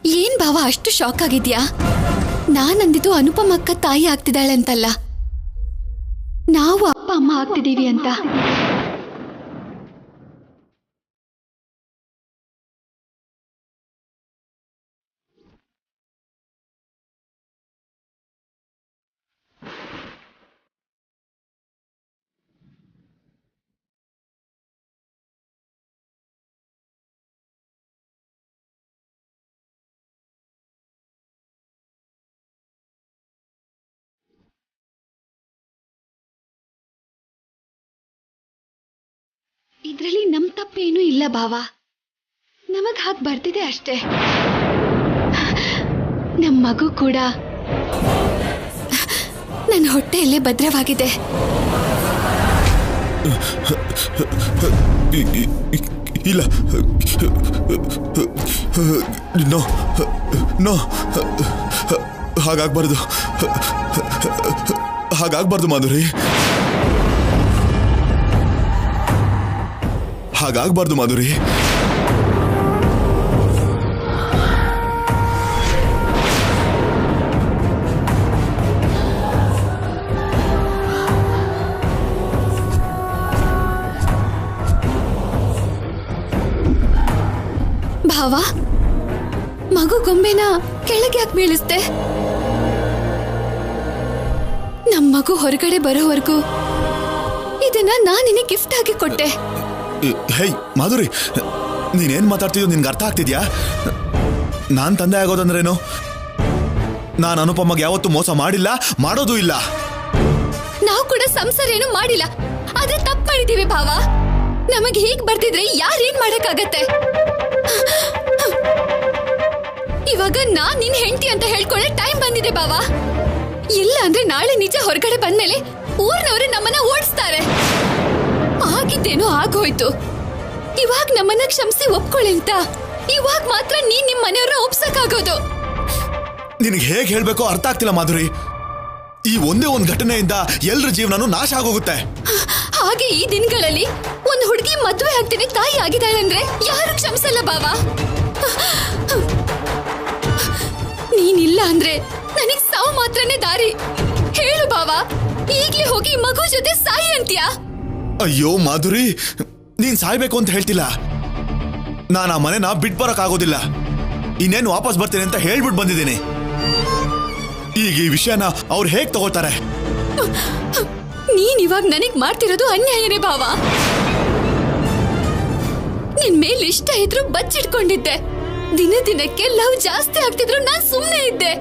ಏನ್ ಭಾವ ಅಷ್ಟು ಶಾಕ್ ಆಗಿದ್ಯಾ? ನಾನಂದಿದ್ದು ಅನುಪಮ ಅಕ್ಕ ತಾಯಿ ಆಗ್ತಿದ್ದಾಳೆ ಅಂತಲ್ಲ, ನಾವು ಅಪ್ಪ ಅಮ್ಮ ಆಗ್ತಿದೀವಿ ಅಂತ. ಇದ್ರಲ್ಲಿ ನಮ್ ತಪ್ಪೇನೂ ಇಲ್ಲ ಭಾವ, ನಮಗ್ ಹಾಗೆ ಬರ್ತಿದೆ ಅಷ್ಟೇ. ನಮ್ಮ ಮಗು ಕೂಡ ನನ್ನ ಹೊಟ್ಟೆಯಲ್ಲೇ ಭದ್ರವಾಗಿದೆ. ಇಲ್ಲ, ನೋ ನೋ, ಹಾಗಾಗ್ಬಾರ್ದು, ಹಾಗಾಗ್ಬಾರ್ದು ಮಾಧುರಿ, ಹಾಗಾಗ್ಬಾರ್ದು ಮಾಧುರಿ. ಭಾವ, ಮಗು ಗೊಂಬೆನ ಕೆಳಗೆ ಯಾಕೆ ಬೀಳಿಸ್ದೆ? ನಮ್ಮ ಮಗು ಹೊರಗಡೆ ಬರೋವರೆಗೂ ಇದನ್ನ ನಾನು ನಿನಗೆ ಗಿಫ್ಟ್ ಆಗಿ ಕೊಟ್ಟೆ. ಹೇ ಮಾಧುರಿ, ನೀನೇನ್ ಮಾತಾಡ್ತಿದ್ಯೋ ನಿನ್ಗೆ ಅರ್ಥ ಆಗ್ತಿದ್ಯಾ? ನಾನ್ ತಂದೆ ಆಗೋದಂದ್ರೇನು? ನಾನು ಅನುಪಮಗೆ ಯಾವತ್ತೂ ಮೋಸ ಮಾಡಿಲ್ಲ, ಮಾಡೋದು ಇಲ್ಲ. ನಾವು ಕೂಡ ಸಂಸಾರ ಏನು ಮಾಡಿಲ್ಲ, ಆದ್ರೆ ತಪ್ಪು ಮಾಡಿದೀವಿ ಭಾವ. ನಮಗೆ ಹೀಗ್ ಬರ್ತಿದ್ರೆ ಯಾರೇನ್ ಮಾಡಕ್ಕಾಗತ್ತೆ? ಇವಾಗ ನಾನ್ ನಿನ್ ಹೆಂಡತಿ ಅಂತ ಹೇಳ್ಕೊಳ್ಳೆ ಟೈಮ್ ಬಂದಿದೆ ಭಾವ. ಇಲ್ಲ ಅಂದ್ರೆ ನಾಳೆ ನಿಜ ಹೊರಗಡೆ ಬಂದ್ಮೇಲೆ ಊರ್ನವ್ರೆ ನಮ್ಮನ್ನ ಓಡಿಸ್ತಾರೆ. ಆಗಿದ್ದೇನೋ ಆಗೋಯ್ತು, ಇವಾಗ ನಮ್ಮನ್ನ ಕ್ಷಮಿಸಿ ಒಪ್ಕೊಳ್ಳಿ ಅಂತ ಇವಾಗ ಮಾತ್ರ ನೀನ್ ನಿಮ್ ಮನೆಯವ್ರನ್ನ ಒಪ್ಸಕ್ಕಾಗೋದು. ನಿನಗೆ ಹೇಗೆ ಹೇಳ್ಬೇಕೋ ಅರ್ಥ ಆಗ್ತಿಲ್ಲ ಮಾಧುರಿ. ಈ ಒಂದೇ ಒಂದು ಘಟನೆಯಿಂದ ಎಲ್ಲರ ಜೀವನನೂ ನಾಶ ಆಗೋಗುತ್ತೆ. ಹಾಗೆ ಈ ದಿನಗಳಲ್ಲಿ ಒಂದು ಹುಡುಗಿ ಮದುವೆ ಆಗ್ತೀನಿ ತಾಯಿ ಆಗಿದ್ದಾಳೆ ಅಂದ್ರೆ ಯಾರು ಕ್ಷಮಿಸಲ್ಲ ಭಾವ. ನೀನಿಲ್ಲ ಅಂದ್ರೆ ನನಗ್ ಸಾವು ಮಾತ್ರನೇ ದಾರಿ. ಹೇಳು ಭಾವ, ಈಗ್ಲೇ ಹೋಗಿ ಮಗು ಜೊತೆ ಸಾಯಿ ಅಂತೀಯಾ? ಅಯ್ಯೋ ಮಾಧುರಿ, ನೀನ್ ಸಾಯ್ಬೇಕು ಅಂತ ಹೇಳ್ತಿಲ್ಲ. ನಾನು ಆ ಮನೆನ ಬಿಟ್ ಬರಕ್ ಆಗೋದಿಲ್ಲ. ಇನ್ನೇನು ವಾಪಸ್ ಬರ್ತೀನಿ ಅಂತ ಹೇಳ್ಬಿಟ್ಟು ಬಂದಿದ್ದೀನಿ. ಈಗ ಈ ವಿಷಯನ ಅವ್ರು ಹೇಗ್ ತಗೋತಾರೆ? ನೀನ್ ಇವಾಗ ನನಗ್ ಮಾಡ್ತಿರೋದು ಅನ್ಯಾಯನೇ ಭಾವ. ನಿನ್ ಮೇಲೆ ಇಷ್ಟ ಇದ್ರು ಬಚ್ಚಿಟ್ಕೊಂಡಿದ್ದೆ. ದಿನ ದಿನಕ್ಕೆ ಲವ್ ಜಾಸ್ತಿ ಆಗ್ತಿದ್ರು ನಾನ್ ಸುಮ್ನೆ ಇದ್ದೆ.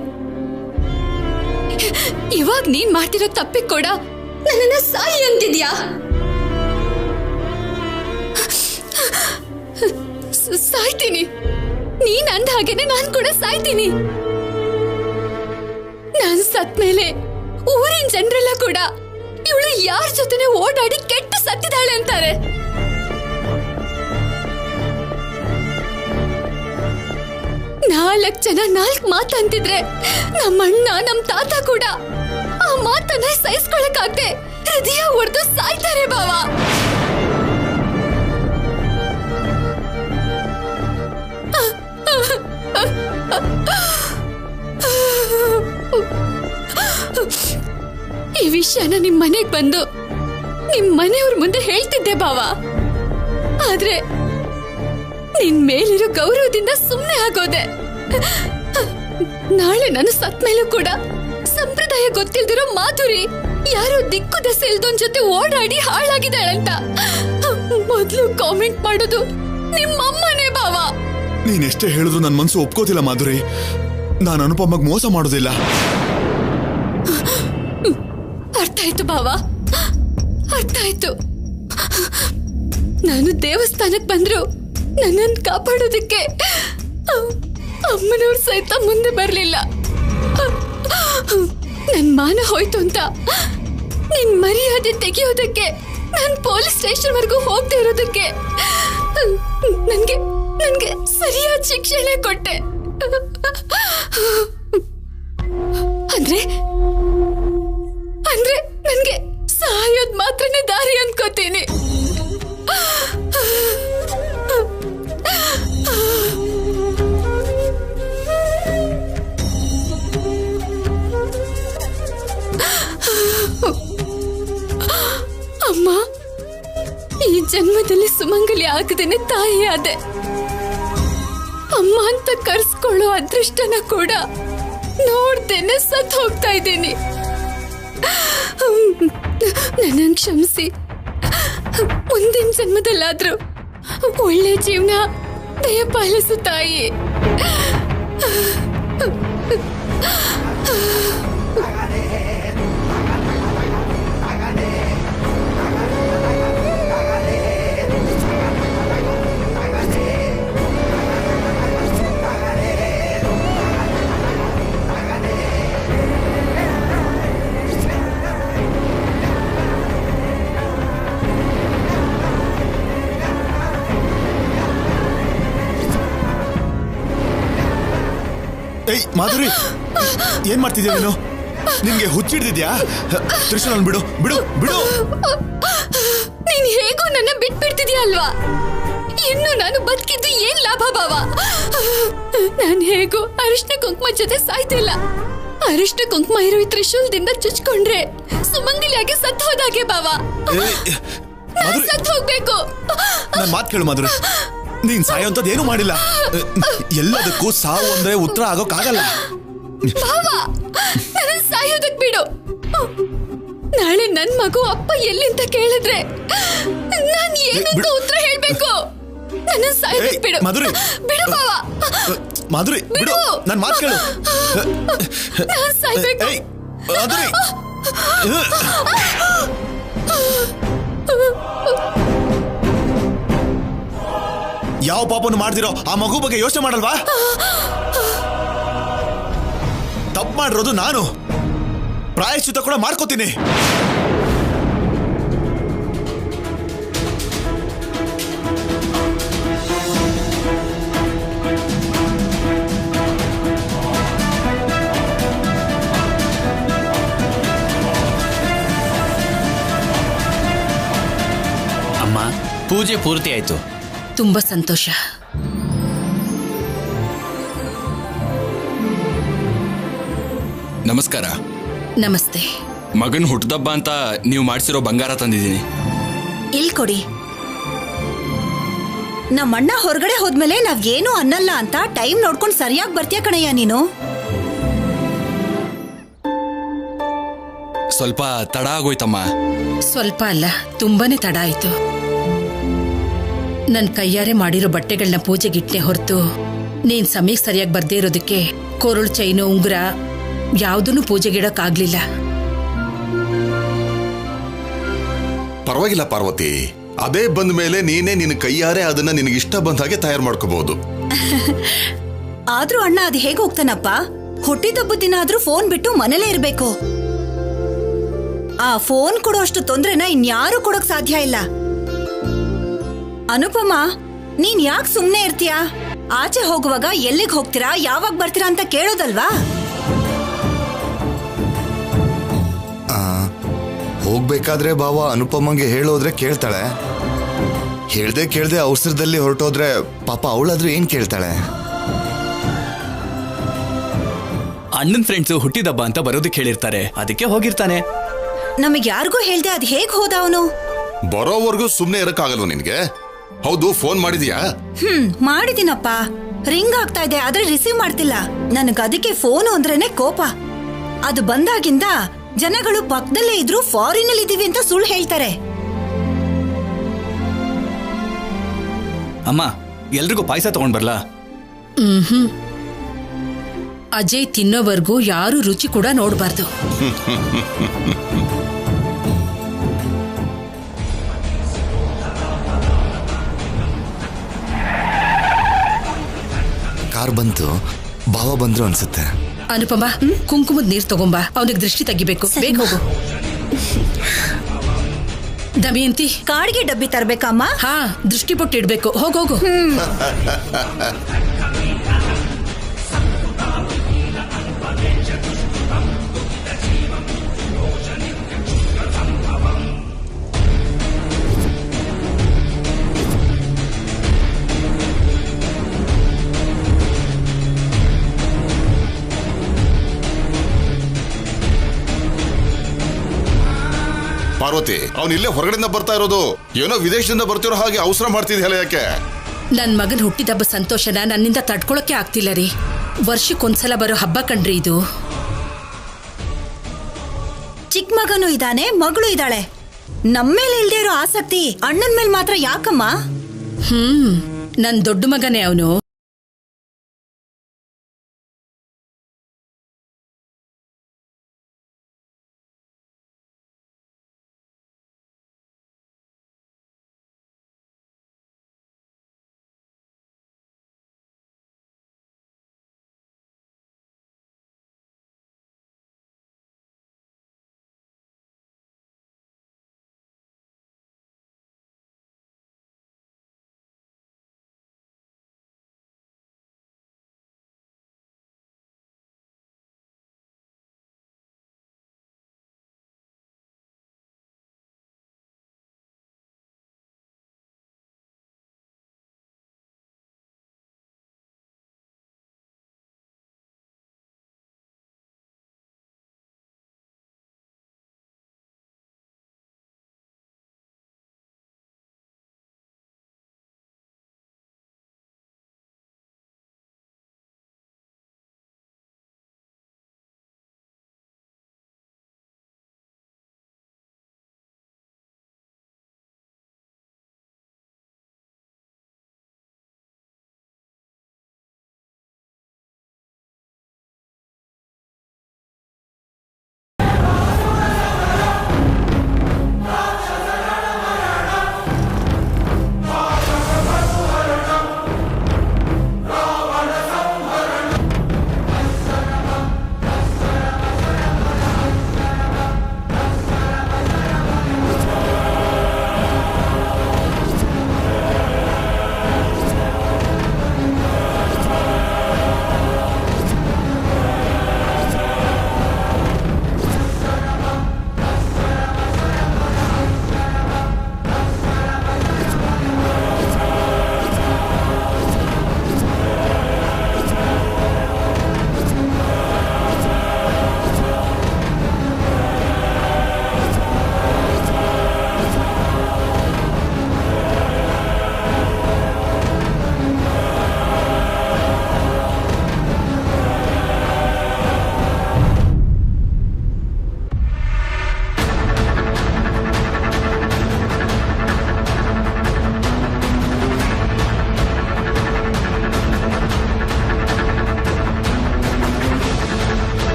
ಇವಾಗ ನೀನ್ ಮಾಡ್ತಿರೋ ತಪ್ಪಿಗೆ ಕೂಡ ನನ್ನನ್ನ ಸಾಯಿ ಅಂತಿದ್ಯಾ? ಸಾಯ್ತೀನಿ. ನೀನ್ ಅಂದ ಹಾಗೇನೆ ನಾನ್ ಕೂಡ ಸಾಯ್ತೀನಿ. ನಾನ್ ಸತ್ ಮೇಲೆ ಊರಿನ ಜನರೆಲ್ಲ ಕೂಡ ಇವಳು ಯಾರ ಜೊತೆನೆ ಓಡಾಡಿ ಕೆಟ್ಟ ಸತ್ತಿದ್ದಾಳೆ ಅಂತಾರೆ. ನಾಲ್ಕು ಜನ ನಾಲ್ಕು ಮಾತಂತಿದ್ರೆ ನಮ್ಮಣ್ಣ ನಮ್ ತಾತ ಕೂಡ ಆ ಮಾತನ್ನ ಸಹಿಸ್ಕೊಳಕ್ಕಾಗ್ದೆ ಹೃದಯ ಒಡೆದು ಸಾಯ್ತಾರೆ ಭಾವ. ಈ ವಿಷಯನ ನಿಮ್ ಮನೆಗ್ ಬಂದು ನಿಮ್ ಮನೆಯವ್ರ ಮುಂದೆ ಹೇಳ್ತಿದ್ದೆ ಭಾವ. ಆದ್ರೆ ನಿನ್ ಮೇಲಿರೋ ಗೌರವದಿಂದ ಸುಮ್ನೆ ಆಗೋದೆ. ನಾಳೆ ನಾನು ಸತ್ ಮೇಲೂ ಕೂಡ ಸಂಪ್ರದಾಯ ಗೊತ್ತಿಲ್ದಿರೋ ಮಾಧುರಿ ಯಾರೋ ದಿಕ್ಕು ದೆಸೆ ಇಲ್ದೋನ್ ಜೊತೆ ಓಡಾಡಿ ಹಾಳಾಗಿದ್ದಾಳಂತ ಮೊದ್ಲು ಕಾಮೆಂಟ್ ಮಾಡೋದು ನಿಮ್ಮಮ್ಮನೇ ಭಾವ. ನೀನೆಷ್ಟೇ ಹೇಳಿದ್ರು ನನ್ನ ಮನ್ಸು ಒಪ್ಕೋತಿಲ್ಲ ಮಾಧುರಿ. ನಾನು ಅನುಪಮಗ್ ಮೋಸ ಮಾಡೋದಿಲ್ಲ. ಅರ್ಥ ಆಯ್ತು ಭಾವ, ಅರ್ಥ ಆಯ್ತು. ನಾನು ದೇವಸ್ಥಾನಕ್ ಬಂದ್ರು ನನ್ನನ್ನು ಕಾಪಾಡೋದಕ್ಕೆ ಅಮ್ಮನವ್ರ ಸಹಿತ ಮುಂದೆ ಬರ್ಲಿಲ್ಲ. ನನ್ ಮಾನ ಹೋಯ್ತು ಅಂತ ನಿನ್ ಮರ್ಯಾದೆ ತೆಗೆಯೋದಕ್ಕೆ ನಾನ್ ಪೊಲೀಸ್ ಸ್ಟೇಷನ್ ವರೆಗೂ ಹೋಗ್ತಾ ಇರೋದಕ್ಕೆ ನನ್ಗೆ ಸರಿಯಾದ ಶಿಕ್ಷೆನೆ ಕೊಟ್ಟೆ. ಅಂದ್ರೆ ನನ್ಗೆ ಸಾಯೋದ್ ಮಾತ್ರನೇ ದಾರಿ ಅನ್ಕೋತೀನಿ. ಆಮೇಲೆ ಸುಮಂಗಲಿ ಆಗದೇನೆ ತಾಯಿ ಆದೆ. ಅಮ್ಮ ಅಂತ ಕರ್ಸ್ಕೊಳ್ಳೋ ಅದೃಷ್ಟನ ಕೂಡ ನೋಡ್ದೇನೆ ಸತ್ ಹೋಗ್ತಾ ಇದ್ದೀನಿ. ನನ್ನ ಕ್ಷಮಿಸಿ. ಮುಂದಿನ ಜನ್ಮದಲ್ಲಾದ್ರೂ ಒಳ್ಳೆ ಜೀವನ ದಯಪಾಲಿಸು ತಾಯಿ. ಏಯ್ ಮಾಧುರಿ, ಏನ್ ಮಾಡ್ತಿದ್ಯಾ ನೀನು? ನಿನ್ಗೆ ಹುಚ್ಚಿಡ್ದಿದ್ಯಾ? ತ್ರಿಶೂಲ್ ಬಿಡು ಬಿಡು ಬಿಡು. ನೀನ್ ಹೇಗೋ ನನ್ನ ಬಿಟ್ಬಿಡ್ತಿದ್ಯಾ ಅಲ್ವಾ? ಇನ್ನು ನಾನು ಬದುಕಿದ್ದು ಏನ್ ಲಾಭ ಬಾವ? ನಾನು ಹೇಗೋ ಅರಿಶಿನ ಕುಂಕುಮ ಜೊತೆ ಸಾಯ್ತಿಲ್ಲ. ಅರಿಶಿನ ಕುಂಕುಮ ಇರೋ ಈ ತ್ರಿಶೂಲದಿಂದ ಚುಚ್ಕೊಂಡ್ರೆ ಸುಮಂಗಲಿಯಾಗಿ ಸತ್ತು ಹೋದಾಗೆ ಬಾವ. ಸತ್ತು ಹೋಗ್ಬೇಕು. ನನ್ ಮಾತು ಕೇಳು ಮಾಧುರಿ, ನೀನ್ ಸಾಯೋಂಥದ್ದು ಏನು ಮಾಡಿಲ್ಲ. ಎಲ್ಲದಕ್ಕೂ ಸಾವು ಅಂದ್ರೆ ಉತ್ತರ ಆಗೋಕ್ಕಾಗಲ್ಲ. ಬಾವ, ನನ್ನ ಸಾಯೋದಕ್ ಬಿಡು. ನಾಳೆ ನನ್ ಮಗು ಅಪ್ಪ ಎಲ್ಲಿಂತ ಕೇಳಿದ್ರೆ ನಾನ್ ಏನಂತ ಉತ್ತರ ಹೇಳ್ಬೇಕು? ನನ್ನ ಸಾಯೋದಕ್ ಬಿಡು. ಮಾಧುರಿ ಬಿಡು ಬಾವ. ಮಾಧುರಿ ಬಿಡು, ನನ್ ಮಾತು ಕೇಳು. ನಾನ್ ಸಾಯ್ಬೇಕು. ಮಾಧುರಿ, ಯಾವ ಪಾಪನು ಮಾಡ್ದಿರೋ ಆ ಮಗು ಬಗ್ಗೆ ಯೋಚನೆ ಮಾಡಲ್ವಾ? ತಪ್ಪು ಮಾಡಿರೋದು ನಾನು, ಪ್ರಾಯಶ್ಚಿತ್ತ ಕೂಡ ಮಾಡ್ಕೋತೀನಿ. ಅಮ್ಮ, ಪೂಜೆ ಪೂರ್ತಿ ಆಯ್ತು. ತುಂಬಾ ಸಂತೋಷ. ನಮಸ್ಕಾರ. ನಮಸ್ತೆ. ಮಗನ್ ಹುಟ್ಟದಬ್ಬ ಅಂತ ನೀವು ಮಾಡಿಸಿರೋ ಬಂಗಾರ ತಂದಿದ್ದೀನಿ. ಇಲ್ ಕೊಡಿ. ನಮ್ಮಣ್ಣ ಹೊರಗಡೆ ಹೋದ್ಮೇಲೆ ನಾವ್ ಏನು ಅನ್ನಲ್ಲ ಅಂತ ಟೈಮ್ ನೋಡ್ಕೊಂಡು ಸರಿಯಾಗಿ ಬರ್ತೀಯ ಕಣಯ್ಯ ನೀನು. ಸ್ವಲ್ಪ ತಡ ಆಗೋಯ್ತಮ್ಮ. ಸ್ವಲ್ಪ ಅಲ್ಲ, ತುಂಬಾನೇ ತಡ ಆಯ್ತು. ನನ್ ಕೈಯಾರೆ ಮಾಡಿರೋ ಬಟ್ಟೆಗಳನ್ನ ಪೂಜೆಗಿಟ್ಟೆ ಹೊರತು ನೀನ್ ಸಮಯಕ್ಕೆ ಸರಿಯಾಗಿ ಬರ್ದೇ ಇರೋದಕ್ಕೆ ಕೊರಳು ಚೈನು ಉಂಗುರ ಯಾವುದನ್ನು ಪೂಜೆಗಿಡಕ್ಕಾಗ್ಲಿಲ್ಲ. ಪರವಾಗಿಲ್ಲ ಪಾರ್ವತಿ, ಅದೇ ಬಂದ ಮೇಲೆ ನೀನೇ ನಿನ್ನ ಕೈಯಾರೆ ಅದನ್ನ ನಿನಗಿಷ್ಟ ಬಂದ ಹಾಗೆ ತಯಾರು ಮಾಡ್ಕೋಬಹುದು. ಆದ್ರೂ ಅಣ್ಣ ಅದು ಹೇಗೆ ಹೋಗ್ತಾನಪ್ಪ? ಹುಟ್ಟಿದಬ್ಬದ ದಿನ ಆದ್ರೂ ಫೋನ್ ಬಿಟ್ಟು ಮನೇಲೇ ಇರ್ಬೇಕು. ಆ ಫೋನ್ ಕೊಡೋ ಅಷ್ಟು ತೊಂದ್ರೆನ ಇನ್ಯಾರು ಕೊಡೋಕ್ ಸಾಧ್ಯ ಇಲ್ಲ. ಅನುಪಮ, ನೀನ್ ಯಾಕೆ ಸುಮ್ನೆ ಇರ್ತೀಯಾ? ಆಚೆ ಹೋಗುವಾಗ ಎಲ್ಲಿಗೆ ಹೋಗ್ತೀರಾ, ಯಾವಾಗ ಬರ್ತೀರಾ ಅಂತ ಕೇಳೋದಲ್ವಾ? ಹೋಗ್ಬೇಕಾದ್ರೆ ಬಾವ ಅನುಪಮಂಗೆ ಹೇಳೋದ್ರೆ ಕೇಳ್ತಾಳೆ. ಕೇಳ್ದೆ ಅವಸರದಲ್ಲಿ ಹೊರಟೋದ್ರೆ ಪಾಪ ಅವಳಾದ್ರೂ ಏನ್ ಕೇಳ್ತಾಳೆ? ಅಣ್ಣನ್ ಫ್ರೆಂಡ್ಸ್ ಹುಟ್ಟಿದಬ್ಬ ಅಂತ ಬರೋದಕ್ಕೆ ಹೇಳಿರ್ತಾರೆ, ಅದಕ್ಕೆ ಹೋಗಿರ್ತಾನೆ. ನಮಗ್ ಯಾರಿಗೂ ಹೇಳ್ದೆ ಅದ್ ಹೇಗ್ ಹೋದ ಅವನು? ಬರೋವರೆಗೂ ಸುಮ್ನೆ ಇರಕ್ಕಾಗಲ್ವ ನಿನ್ಗೆ? ಹೌದು, ಫೋನ್ ಮಾಡಿದ್ಯಾ? ಮಾಡಿದಿನಪ್ಪ. ರಿಂಗ್ ಆಗ್ತಾ ಇದೆ, ಆದ್ರೆ ರಿಸೀವ್ ಮಾಡ್ತಿಲ್ಲ. ನನಗ್ ಅದಕ್ಕೆ ಫೋನು ಅಂದ್ರೇನೆ ಕೋಪ. ಅದು ಬಂದಾಗಿಂದ ಜನಗಳು ಪಕ್ಕದಲ್ಲೇ ಇದ್ರು ಫಾರಿನ್ ಅಲ್ಲಿ ಇದೀವಿ ಅಂತ ಸುಳ್ಳು ಹೇಳ್ತಾರೆ. ಅಮ್ಮ, ಎಲ್ರಿಗೂ ಪಾಯಸ ತಗೊಂಡ್ ಬರ್ಲಾ? ಅಜಯ್ ತಿನ್ನೋವರೆಗೂ ಯಾರು ರುಚಿ ಕೂಡ ನೋಡ್ಬಾರ್ದು. ಕಾರ್ ಬಂತು, ಬಾವ ಬಂದ್ರು ಅನ್ಸುತ್ತೆ. ಅನುಪಮ, ಕುಂಕುಮದ ನೀರ್ ತಗೊಂಬಾ, ಅವನಿಗೆ ದೃಷ್ಟಿ ತೆಗಿಬೇಕು. ಬೇಗ ಹೋಗು. ದಮಯಂತಿ, ಕಾಡಿಗೆ ಡಬ್ಬಿ ತರ್ಬೇಕಮ್ಮ? ಹಾ, ದೃಷ್ಟಿ ಪೊಟ್ಟು ಇಡ್ಬೇಕು. ಹೋಗೋಗು. ಪಾರ್ವತಿ, ಅವನು ಇಲ್ಲೇ ಹೊರಗಡೆಯಿಂದ ಬರ್ತಾ ಇರೋದು, ಏನೋ ವಿದೇಶದಿಂದ ಬರ್ತಿರೋ ಹಾಗೆ ಅವಸರ ಮಾಡ್ತಿದ್ಯಲ್ಲ ಯಾಕೆ? ನನ್ ಮಗನ್ ಹುಟ್ಟಿದಬ್ಬ ಸಂತೋಷನ ನನ್ನಿಂದ ತಡ್ಕೊಳಕ್ಕೆ ಆಗ್ತಿಲ್ಲ ರೀ. ವರ್ಷಕ್ಕೊಂದ್ಸಲ ಬರೋ ಹಬ್ಬ ಕಣ್ರಿ ಇದು. ಚಿಕ್ಕ ಮಗನೂ ಇದ್ದಾನೆ, ಮಗಳು ಇದ್ದಾಳೆ. ನಮ್ಮೇಲೆ ಇಲ್ದೇ ಇರೋ ಆಸಕ್ತಿ ಅಣ್ಣನ ಮೇಲೆ ಮಾತ್ರ ಯಾಕಮ್ಮ? ನನ್ ದೊಡ್ಡ ಮಗನೇ ಅವನು.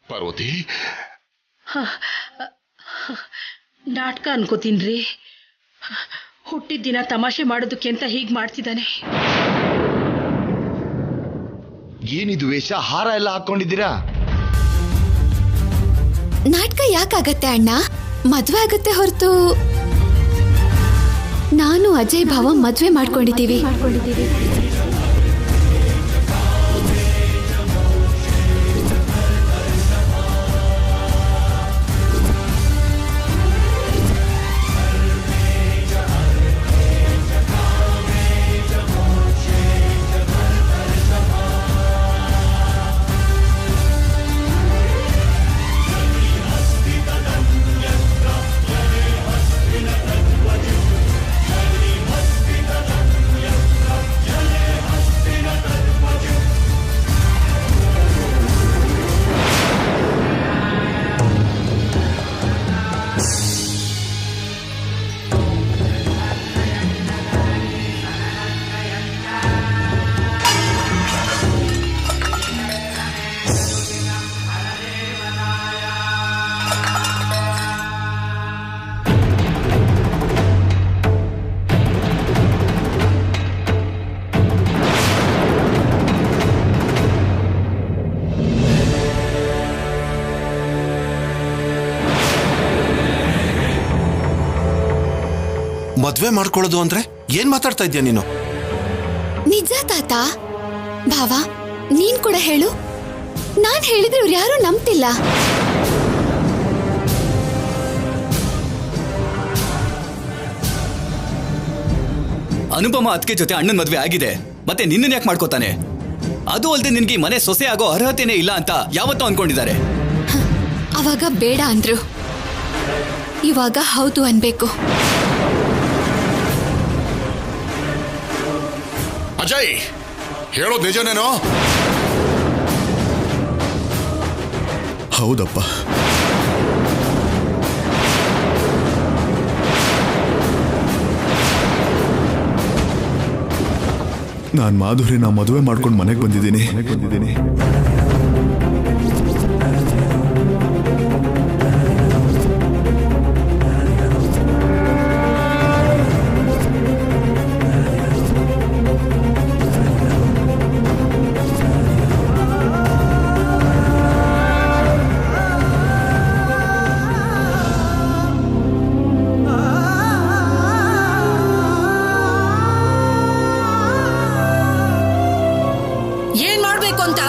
ಪಾರ್ವತಿ, ನಾಟಕ ಅನ್ಕೋತೀನ್ರಿ. ಹುಟ್ಟಿದ ದಿನ ತಮಾಷೆ ಮಾಡೋದಕ್ಕೆ ಅಂತ ಹೀಗ್ ಮಾಡ್ತಿದ್ದಾನೆ. ಏನಿದು ವೇಷ, ಹಾರ ಎಲ್ಲ ಹಾಕೊಂಡಿದ್ದೀರಾ? ನಾಟಕ ಯಾಕಾಗತ್ತೆ ಅಣ್ಣ? ಮದ್ವೆ ಆಗತ್ತೆ ಹೊರತು ನಾನು ಅಜಯ್ ಭಾವ ಮದ್ವೆ ಮಾಡ್ಕೊಂಡಿದ್ದೀವಿ. ಮದ್ವೆ ಮಾಡ್ಕೊಳ್ಳೋದು ಅಂದ್ರೆ ಏನ್ ಮಾತಾಡ್ತಾ ಇದ್ಯಾ ನೀನು? ನಿಜ ತಾತ. ಭಾವ, ನೀನ್ ಕೂಡ ಹೇಳು. ನಾನ್ ಹೇಳಿದ್ರೆ ಇವ್ರು ಯಾರು ನಂಬ್ತಿಲ್ಲ. ಅನುಪಮ ಅದಕ್ಕೆ ಜೊತೆ ಅಣ್ಣನ ಮದ್ವೆ ಆಗಿದೆ, ಮತ್ತೆ ನಿನ್ನನ್ ಯಾಕೆ ಮಾಡ್ಕೋತಾನೆ? ಅದು ಅಲ್ಲದೆ ನಿನ್ಗೆ ಮನೆ ಸೊಸೆ ಆಗೋ ಅರ್ಹತೆನೇ ಇಲ್ಲ ಅಂತ ಯಾವತ್ತೂ ಅನ್ಕೊಂಡಿದ್ದಾರೆ. ಅವಾಗ ಬೇಡ ಅಂದ್ರು, ಇವಾಗ ಹೌದು ಅನ್ಬೇಕು. ಅಜಯ್, ಹೇಳೋದು ನಿಜನೇನೋ? ಹೌದಪ್ಪ. ನಾನು ಮಾಧುರಿನ ಮದುವೆ ಮಾಡ್ಕೊಂಡು ಮನೆಗೆ ಬಂದಿದ್ದೀನಿ. ಏನ್ ಮಾಡ್ಬೇಕು ಅಂತ?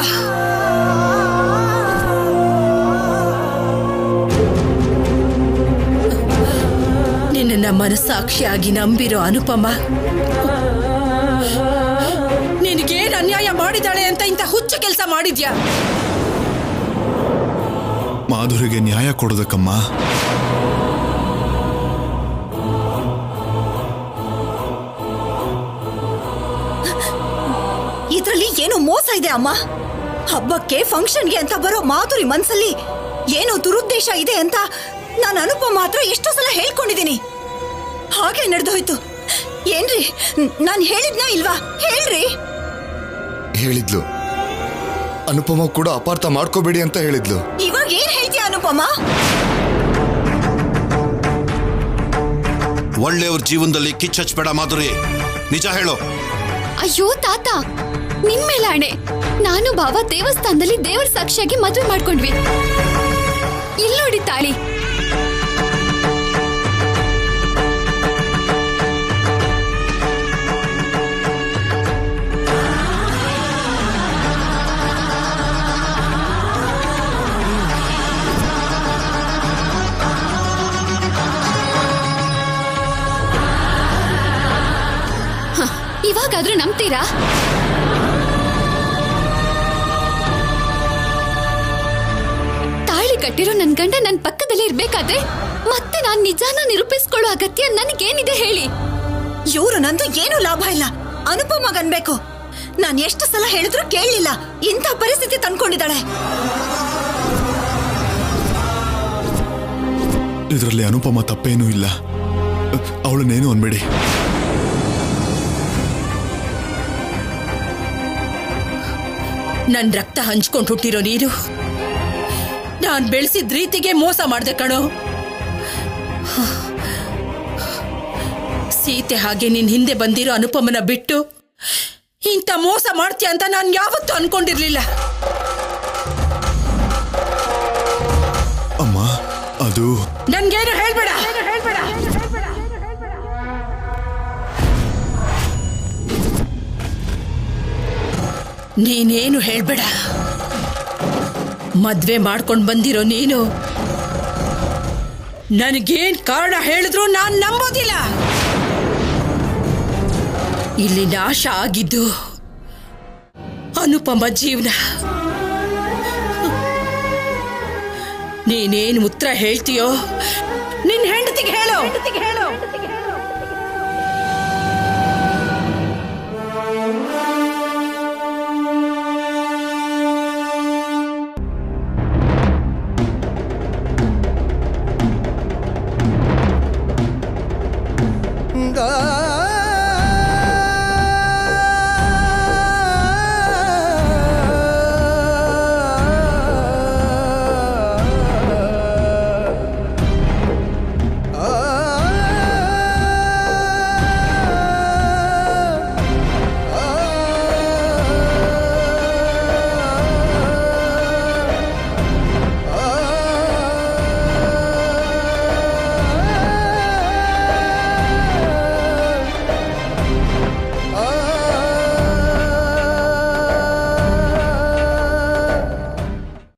ನಿನ್ನ ಮನಸ್ಸಾಕ್ಷಿಯಾಗಿ ನಂಬಿರೋ ಅನುಪಮ ನಿನಗೇನ್ ಅನ್ಯಾಯ ಮಾಡಿದಾಳೆ ಅಂತ ಇಂಥ ಹುಚ್ಚ ಕೆಲಸ ಮಾಡಿದ್ಯಾ? ಮಾಧುರಿಗೆ ನ್ಯಾಯ ಕೊಡೋದಕ್ಕಮ್ಮ. ಇದ್ರಲ್ಲಿ ಏನೋ ಮೋಸ ಇದೆ ಅಮ್ಮ. ಹಬ್ಬಕ್ಕೆ ಫಂಕ್ಷನ್ಗೆ ಅಂತ ಬರೋ ಮಾಧುರಿ ಮನ್ಸಲ್ಲಿ ಏನೋ ದುರುದ್ದೇಶ ಇದೆ ಅಂತ ನಾನು ಅನುಪಮ ಮಾತ್ರ ಎಷ್ಟೋ ಸಲ ಹೇಳ್ಕೊಂಡಿದ್ದೀನಿ. ಹಾಗೆ ನಡೆದೋಯ್ತು. ಏನ್ರಿ, ನಾನು ಹೇಳಿದ್ನಾ ಇಲ್ವಾ? ಹೇಳ್ರಿ. ಹೇಳಿದ್ಲು. ಅನುಪಮ ಕೂಡ ಅಪಾರ್ಥ ಮಾಡ್ಕೋಬೇಡಿ ಅಂತ ಹೇಳಿದ್ಲು. ಇವಾಗ ಏನ್ ಹೇಳ್ತೀಯ ಅನುಪಮ? ಒಳ್ಳೆಯವ್ರ ಜೀವನದಲ್ಲಿ ಕಿಚ್ಚಚ್ಬೇಡ ಮಾಧುರಿ, ನಿಜ ಹೇಳು. ಅಯ್ಯೋ ತಾತ, ನಿನ್ ಮೇಲೆ ಆಣೆ. ನಾನು ಭಾವ ದೇವಸ್ಥಾನದಲ್ಲಿ ದೇವರ ಸಾಕ್ಷಿಯಾಗಿ ಮದುವೆ ಮಾಡ್ಕೊಂಡ್ವಿ. ಇಲ್ಲಿ ನೋಡಿ ತಾಳಿ. ಇವಾಗಾದ್ರೂ ನಂಬ್ತೀರಾ? ತಾಳಿ ಕಟ್ಟಿರೋ ನನ್ ಗಂಡ ನನ್ ಪಕ್ಕದಲ್ಲೇ ಇರ್ಬೇಕಾದ್ರೆ ಮತ್ತೆ ನಾನ್ ನಿಜಾನ ನಿರೂಪಿಸ್ಕೊಳ್ಳೋ ಅಗತ್ಯ ನನಗೇನಿದೆ ಹೇಳಿ? ಇವ್ರು ನಂದು ಏನೂ ಲಾಭ ಇಲ್ಲ. ಅನುಪಮಗನ್ಬೇಕು. ನಾನ್ ಎಷ್ಟು ಸಲ ಹೇಳಿದ್ರು ಕೇಳಲಿಲ್ಲ. ಇಂಥ ಪರಿಸ್ಥಿತಿ ತಂದ್ಕೊಂಡಿದ್ದಾಳೆ. ಇದರಲ್ಲಿ ಅನುಪಮ ತಪ್ಪೇನೂ ಇಲ್ಲ. ಅವಳನ್ನೇನು ಅನ್ಬೇಡಿ. ನನ್ ರಕ್ತ ಹಂಚ್ಕೊಂಡು ಹುಟ್ಟಿರೋ ನೀರು ನಾನ್ ಬೆಳೆಸಿದ ರೀತಿಗೆ ಮೋಸ ಮಾಡ್ದೆ ಕಣೋ. ಸೀತೆ ಹಾಗೆ ನಿನ್ ಹಿಂದೆ ಬಂದಿರೋ ಅನುಪಮನ ಬಿಟ್ಟು ಇಂಥ ಮೋಸ ಮಾಡ್ತೀಯ ಅಂತ ನಾನು ಯಾವತ್ತೂ ಅನ್ಕೊಂಡಿರ್ಲಿಲ್ಲ. ಅಮ್ಮ, ಅದು ನನ್ಗೇನು ಹೇಳ್ಬೇಡ. ನೀನೇನು ಹೇಳ್ಬೇಡ. ಮದ್ವೆ ಮಾಡ್ಕೊಂಡು ಬಂದಿರೋ ನೀನು ನನಗೇನ್ ಕಾರಣ ಹೇಳಿದ್ರು ನಾನ್ ನಂಬೋದಿಲ್ಲ. ಇಲ್ಲಿ ನಾಶ ಆಗಿದ್ದು ಅನುಪಮ ಜೀವನ. ನೀನೇನು ಉತ್ತರ ಹೇಳ್ತೀಯೋ ನಿನ್ ಹೆಂಡತಿಗೆ ಹೇಳು.